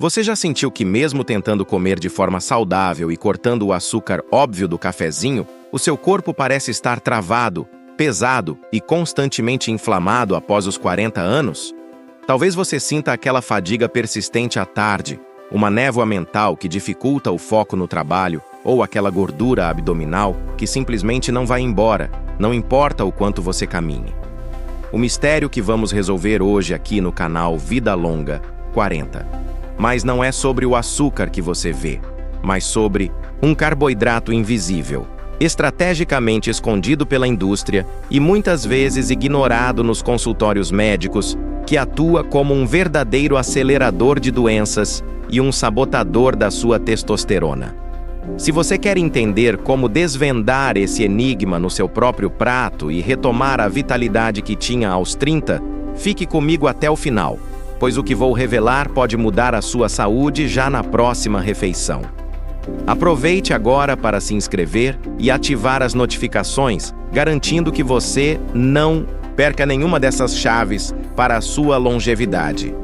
Você já sentiu que mesmo tentando comer de forma saudável e cortando o açúcar óbvio do cafezinho, o seu corpo parece estar travado, pesado e constantemente inflamado após os 40 anos? Talvez você sinta aquela fadiga persistente à tarde, uma névoa mental que dificulta o foco no trabalho, ou aquela gordura abdominal que simplesmente não vai embora, não importa o quanto você caminhe. O mistério que vamos resolver hoje aqui no canal Vida Longa 40. Mas não é sobre o açúcar que você vê, mas sobre um carboidrato invisível, estrategicamente escondido pela indústria e muitas vezes ignorado nos consultórios médicos, que atua como um verdadeiro acelerador de doenças e um sabotador da sua testosterona. Se você quer entender como desvendar esse enigma no seu próprio prato e retomar a vitalidade que tinha aos 30, fique comigo até o final, pois o que vou revelar pode mudar a sua saúde já na próxima refeição. Aproveite agora para se inscrever e ativar as notificações, garantindo que você não perca nenhuma dessas chaves para a sua longevidade.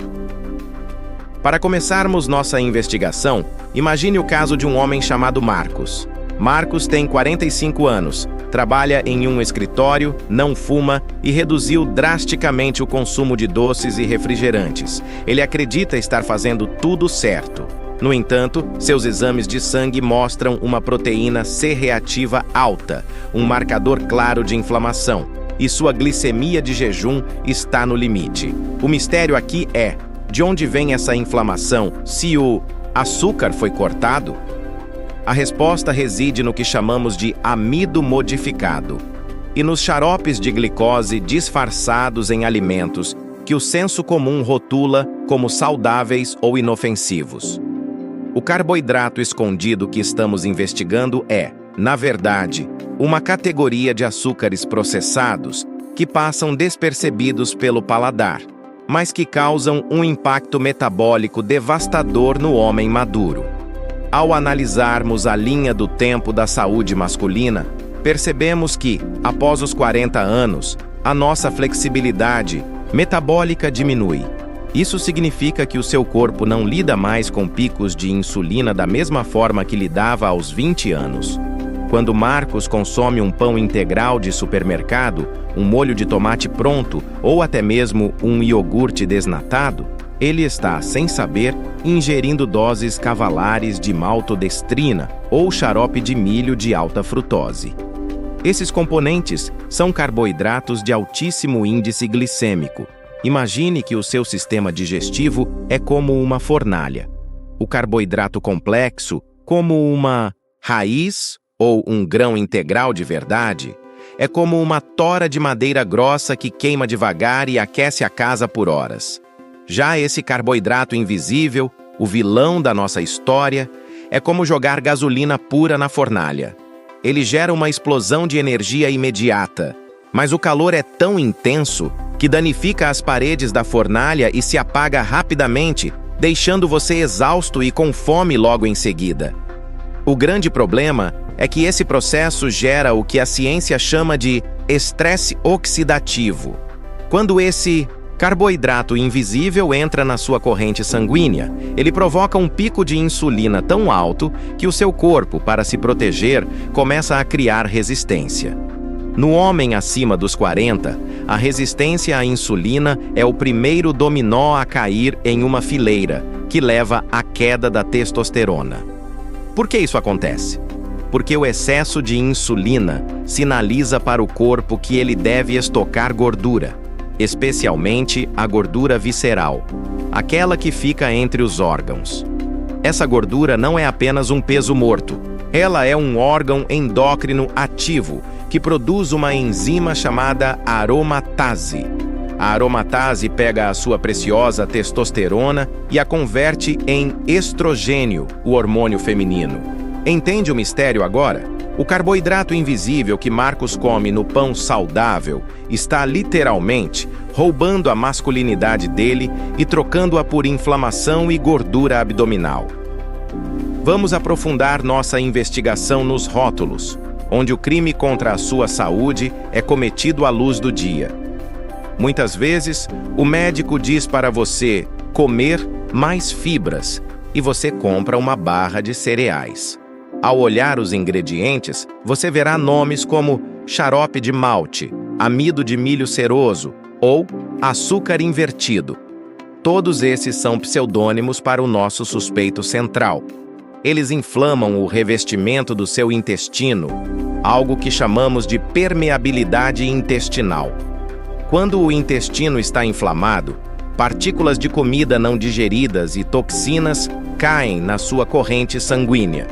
Para começarmos nossa investigação, imagine o caso de um homem chamado Marcos. Marcos tem 45 anos, trabalha em um escritório, não fuma e reduziu drasticamente o consumo de doces e refrigerantes. Ele acredita estar fazendo tudo certo. No entanto, seus exames de sangue mostram uma proteína C reativa alta, um marcador claro de inflamação, e sua glicemia de jejum está no limite. O mistério aqui é: de onde vem essa inflamação se o açúcar foi cortado? A resposta reside no que chamamos de amido modificado e nos xaropes de glicose disfarçados em alimentos que o senso comum rotula como saudáveis ou inofensivos. O carboidrato escondido que estamos investigando é, na verdade, uma categoria de açúcares processados que passam despercebidos pelo paladar, mas que causam um impacto metabólico devastador no homem maduro. Ao analisarmos a linha do tempo da saúde masculina, percebemos que, após os 40 anos, a nossa flexibilidade metabólica diminui. Isso significa que o seu corpo não lida mais com picos de insulina da mesma forma que lidava aos 20 anos. Quando Marcos consome um pão integral de supermercado, um molho de tomate pronto ou até mesmo um iogurte desnatado, ele está, sem saber, ingerindo doses cavalares de maltodestrina ou xarope de milho de alta frutose. Esses componentes são carboidratos de altíssimo índice glicêmico. Imagine que o seu sistema digestivo é como uma fornalha. O carboidrato complexo, como uma raiz ou um grão integral de verdade, é como uma tora de madeira grossa que queima devagar e aquece a casa por horas. Já esse carboidrato invisível, o vilão da nossa história, é como jogar gasolina pura na fornalha. Ele gera uma explosão de energia imediata, mas o calor é tão intenso que danifica as paredes da fornalha e se apaga rapidamente, deixando você exausto e com fome logo em seguida. O grande problema é que esse processo gera o que a ciência chama de estresse oxidativo. Quando esse carboidrato invisível entra na sua corrente sanguínea, ele provoca um pico de insulina tão alto que o seu corpo, para se proteger, começa a criar resistência. No homem acima dos 40, a resistência à insulina é o primeiro dominó a cair em uma fileira, que leva à queda da testosterona. Por que isso acontece? Porque o excesso de insulina sinaliza para o corpo que ele deve estocar gordura, especialmente a gordura visceral, aquela que fica entre os órgãos. Essa gordura não é apenas um peso morto, ela é um órgão endócrino ativo que produz uma enzima chamada aromatase. A aromatase pega a sua preciosa testosterona e a converte em estrogênio, o hormônio feminino. Entende o mistério agora? O carboidrato invisível que Marcos come no pão saudável está literalmente roubando a masculinidade dele e trocando-a por inflamação e gordura abdominal. Vamos aprofundar nossa investigação nos rótulos, onde o crime contra a sua saúde é cometido à luz do dia. Muitas vezes, o médico diz para você comer mais fibras, e você compra uma barra de cereais. Ao olhar os ingredientes, você verá nomes como xarope de malte, amido de milho ceroso ou açúcar invertido. Todos esses são pseudônimos para o nosso suspeito central. Eles inflamam o revestimento do seu intestino, algo que chamamos de permeabilidade intestinal. Quando o intestino está inflamado, partículas de comida não digeridas e toxinas caem na sua corrente sanguínea.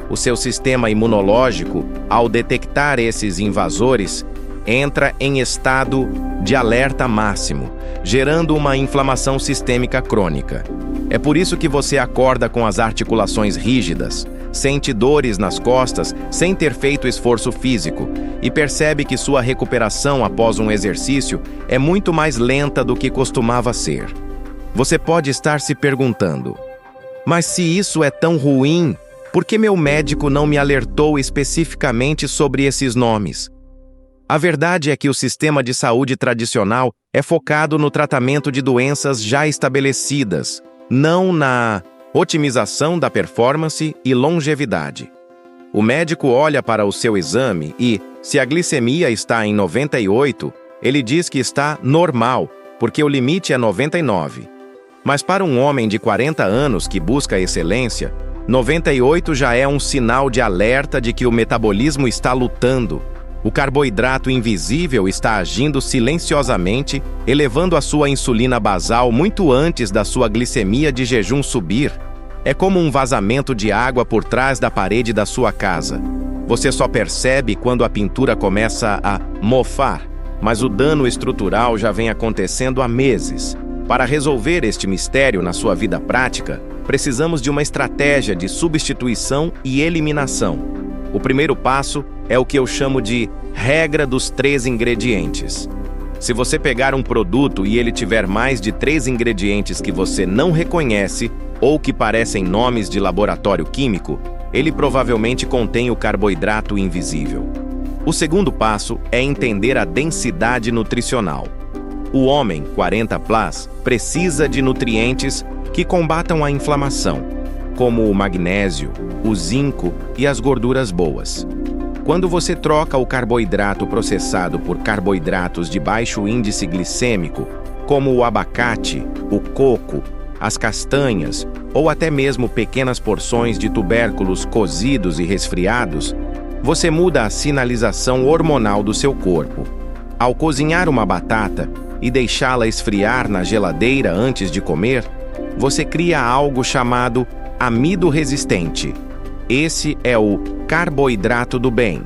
O seu sistema imunológico, ao detectar esses invasores, entra em estado de alerta máximo, gerando uma inflamação sistêmica crônica. É por isso que você acorda com as articulações rígidas, sente dores nas costas sem ter feito esforço físico e percebe que sua recuperação após um exercício é muito mais lenta do que costumava ser. Você pode estar se perguntando: mas se isso é tão ruim, por que meu médico não me alertou especificamente sobre esses nomes? A verdade é que o sistema de saúde tradicional é focado no tratamento de doenças já estabelecidas, não na otimização da performance e longevidade. O médico olha para o seu exame e, se a glicemia está em 98, ele diz que está normal, porque o limite é 99. Mas para um homem de 40 anos que busca excelência, 98 já é um sinal de alerta de que o metabolismo está lutando. O carboidrato invisível está agindo silenciosamente, elevando a sua insulina basal muito antes da sua glicemia de jejum subir. É como um vazamento de água por trás da parede da sua casa. Você só percebe quando a pintura começa a mofar, mas o dano estrutural já vem acontecendo há meses. Para resolver este mistério na sua vida prática, precisamos de uma estratégia de substituição e eliminação. O primeiro passo é o que eu chamo de regra dos 3 ingredientes. Se você pegar um produto e ele tiver mais de 3 ingredientes que você não reconhece ou que parecem nomes de laboratório químico, ele provavelmente contém o carboidrato invisível. O segundo passo é entender a densidade nutricional. O homem 40+, precisa de nutrientes que combatam a inflamação, como o magnésio, o zinco e as gorduras boas. Quando você troca o carboidrato processado por carboidratos de baixo índice glicêmico, como o abacate, o coco, as castanhas ou até mesmo pequenas porções de tubérculos cozidos e resfriados, você muda a sinalização hormonal do seu corpo. Ao cozinhar uma batata e deixá-la esfriar na geladeira antes de comer, você cria algo chamado amido resistente. Esse é o carboidrato do bem.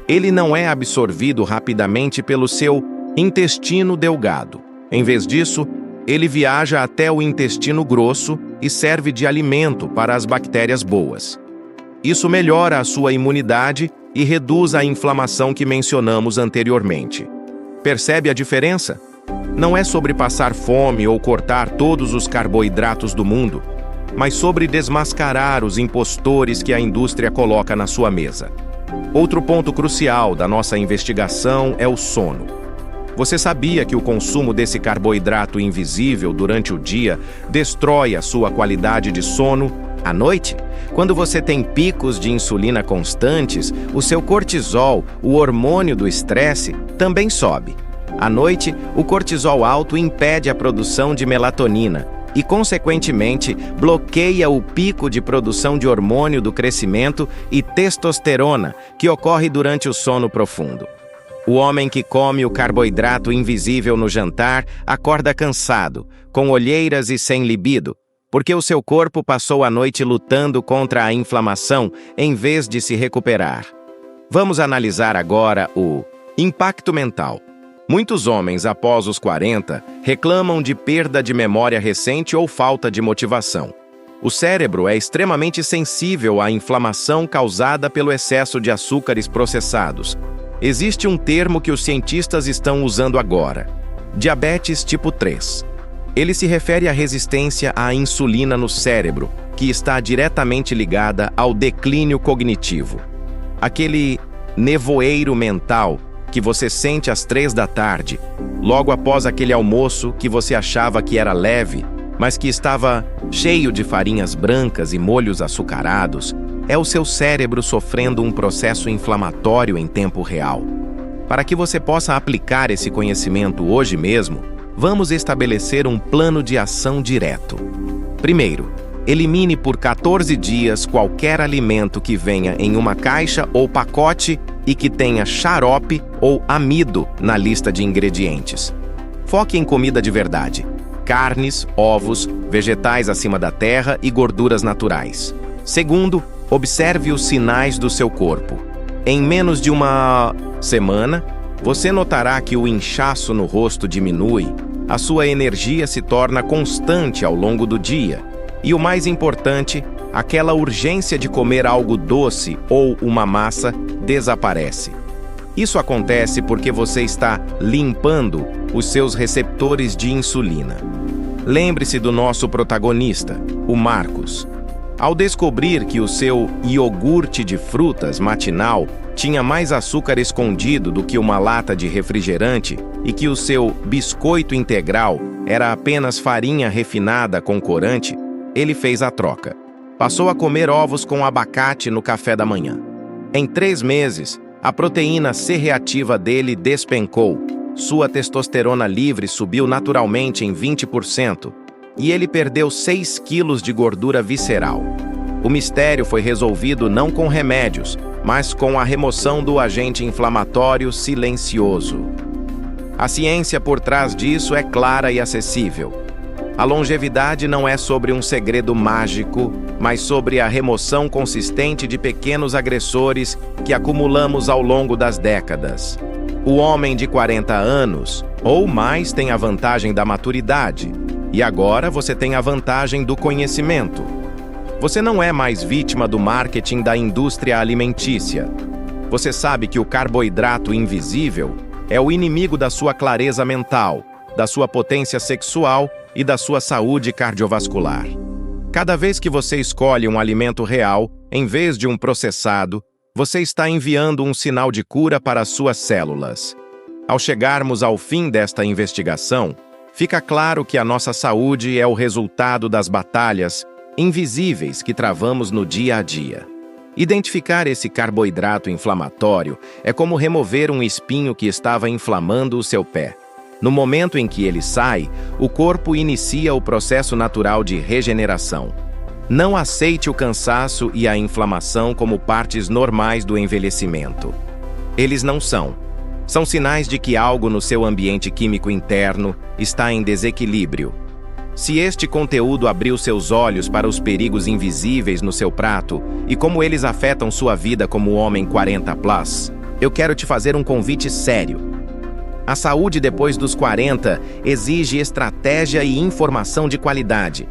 Ele não é absorvido rapidamente pelo seu intestino delgado. Em vez disso, ele viaja até o intestino grosso e serve de alimento para as bactérias boas. Isso melhora a sua imunidade e reduz a inflamação que mencionamos anteriormente. Percebe a diferença? Não é sobre passar fome ou cortar todos os carboidratos do mundo, mas sobre desmascarar os impostores que a indústria coloca na sua mesa. Outro ponto crucial da nossa investigação é o sono. Você sabia que o consumo desse carboidrato invisível durante o dia destrói a sua qualidade de sono? À noite, quando você tem picos de insulina constantes, o seu cortisol, o hormônio do estresse, também sobe. À noite, o cortisol alto impede a produção de melatonina e, consequentemente, bloqueia o pico de produção de hormônio do crescimento e testosterona que ocorre durante o sono profundo. O homem que come o carboidrato invisível no jantar acorda cansado, com olheiras e sem libido, porque o seu corpo passou a noite lutando contra a inflamação em vez de se recuperar. Vamos analisar agora o impacto mental. Muitos homens, após os 40, reclamam de perda de memória recente ou falta de motivação. O cérebro é extremamente sensível à inflamação causada pelo excesso de açúcares processados. Existe um termo que os cientistas estão usando agora: diabetes tipo 3. Ele se refere à resistência à insulina no cérebro, que está diretamente ligada ao declínio cognitivo. Aquele nevoeiro mental que você sente às 3 da tarde, logo após aquele almoço que você achava que era leve, mas que estava cheio de farinhas brancas e molhos açucarados, é o seu cérebro sofrendo um processo inflamatório em tempo real. Para que você possa aplicar esse conhecimento hoje mesmo, vamos estabelecer um plano de ação direto. Primeiro, elimine por 14 dias qualquer alimento que venha em uma caixa ou pacote e que tenha xarope ou amido na lista de ingredientes. Foque em comida de verdade: carnes, ovos, vegetais acima da terra e gorduras naturais. Segundo, observe os sinais do seu corpo. Em menos de uma semana, você notará que o inchaço no rosto diminui, a sua energia se torna constante ao longo do dia e, o mais importante, aquela urgência de comer algo doce ou uma massa desaparece. Isso acontece porque você está limpando os seus receptores de insulina. Lembre-se do nosso protagonista, o Marcos. Ao descobrir que o seu iogurte de frutas matinal tinha mais açúcar escondido do que uma lata de refrigerante e que o seu biscoito integral era apenas farinha refinada com corante, ele fez a troca. Passou a comer ovos com abacate no café da manhã. Em 3 meses, a proteína C reativa dele despencou, sua testosterona livre subiu naturalmente em 20%, e ele perdeu 6 quilos de gordura visceral. O mistério foi resolvido não com remédios, mas com a remoção do agente inflamatório silencioso. A ciência por trás disso é clara e acessível. A longevidade não é sobre um segredo mágico, mas sobre a remoção consistente de pequenos agressores que acumulamos ao longo das décadas. O homem de 40 anos ou mais tem a vantagem da maturidade, e agora você tem a vantagem do conhecimento. Você não é mais vítima do marketing da indústria alimentícia. Você sabe que o carboidrato invisível é o inimigo da sua clareza mental, da sua potência sexual e da sua saúde cardiovascular. Cada vez que você escolhe um alimento real, em vez de um processado, você está enviando um sinal de cura para as suas células. Ao chegarmos ao fim desta investigação, fica claro que a nossa saúde é o resultado das batalhas invisíveis que travamos no dia a dia. Identificar esse carboidrato inflamatório é como remover um espinho que estava inflamando o seu pé. No momento em que ele sai, o corpo inicia o processo natural de regeneração. Não aceite o cansaço e a inflamação como partes normais do envelhecimento. Eles não são. São sinais de que algo no seu ambiente químico interno está em desequilíbrio. Se este conteúdo abriu seus olhos para os perigos invisíveis no seu prato e como eles afetam sua vida como homem 40+, eu quero te fazer um convite sério. A saúde depois dos 40 exige estratégia e informação de qualidade.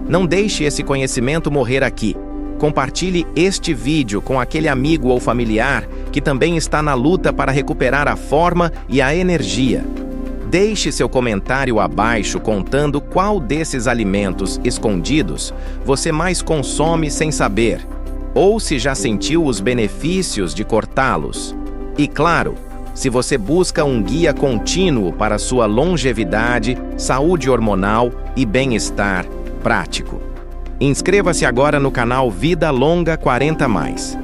Não deixe esse conhecimento morrer aqui. Compartilhe este vídeo com aquele amigo ou familiar que também está na luta para recuperar a forma e a energia. Deixe seu comentário abaixo contando qual desses alimentos escondidos você mais consome sem saber, ou se já sentiu os benefícios de cortá-los. E claro, se você busca um guia contínuo para sua longevidade, saúde hormonal e bem-estar prático. Inscreva-se agora no canal Vida Longa 40+.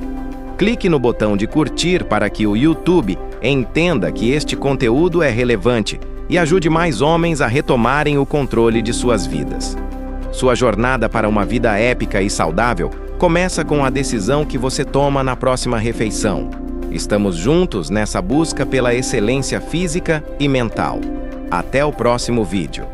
Clique no botão de curtir para que o YouTube entenda que este conteúdo é relevante e ajude mais homens a retomarem o controle de suas vidas. Sua jornada para uma vida épica e saudável começa com a decisão que você toma na próxima refeição. Estamos juntos nessa busca pela excelência física e mental. Até o próximo vídeo.